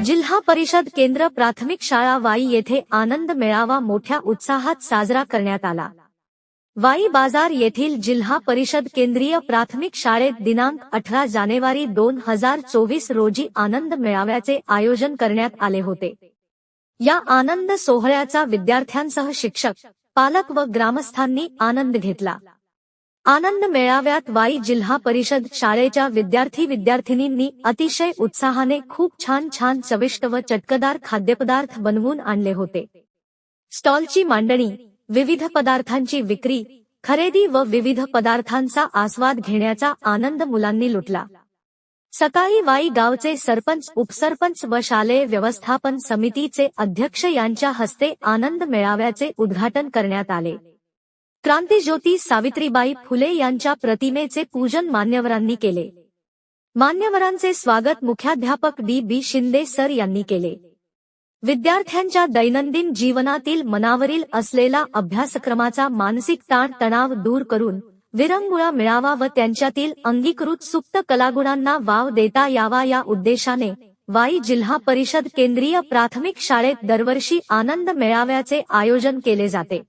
जिल्हा परिषद केंद्र प्राथमिक शाळा वाई येथे आनंद मेळावा मोठ्या उत्साहात साजरा करण्यात आला। वाई बाजार येथील जिल्हा परिषद केंद्रीय प्राथमिक शाळेत दिनांक 18 जानेवारी 2024 रोजी आनंद मेळाव्याचे आयोजन करण्यात आले होते। या आनंद सोहळ्याचा विद्यार्थ्यांसह शिक्षक, पालक व ग्रामस्थांनी आनंद घेतला। आनंद मेळाव्यात वाई जिल्हा परिषद शाळेच्या विद्यार्थी-विद्यार्थिनींनी अतिशय उत्साहाने खूप छान चविष्ट व चटकदार खाद्यपदार्थ बनवून आणले होते। स्टॉलची मांडणी, विविध पदार्थांची विक्री, खरेदी व विविध पदार्थांचा आस्वाद घेण्याचा आनंद मुलांनी लुटला। सकाळी वाई गावचे सरपंच, उपसरपंच व शालेय व्यवस्थापन समितीचे अध्यक्ष यांच्या हस्ते आनंद मेळाव्याचे उद्घाटन करण्यात आले। क्रांतिज्योती सावित्रीबाई फुले यांच्या प्रतिमेचे पूजन मान्यवरांनी केले। मान्यवरांचे स्वागत मुख्याध्यापक डी.बी. शिंदे सर यांनी केले। विद्यार्थ्यांच्या दैनंदिन जीवनातील मनावरील असलेला अभ्यासक्रमाचा मानसिक ताण तणाव दूर करून विरंगुळा मिळावा व त्यांच्यातील अंगीकृत सुप्त कलागुणांना वाव देता यावा या उद्देशाने वाई जिल्हा परिषद केंद्रीय प्राथमिक शाळेत दरवर्षी आनंद मेळाव्याचे आयोजन केले जाते।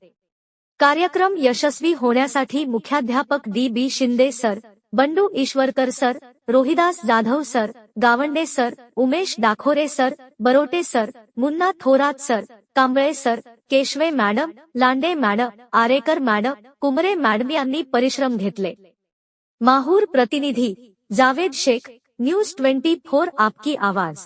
कार्यक्रम यशस्वी होण्यासाठी मुख्याध्यापक D B. Shinde sir, Bandu Ishwarkar sir, Rohidas Jadhav sir, Gawande sir, Umesh Dakhore sir, Barote sir, Munna Thorat sir, Kamble sir, Keshave madam, Lande madam, Arekar madam, Kumre madam यांनी परिश्रम घेतले। माहूर प्रतिनिधी जावेद शेख, न्यूज 24 आपकी आवाज।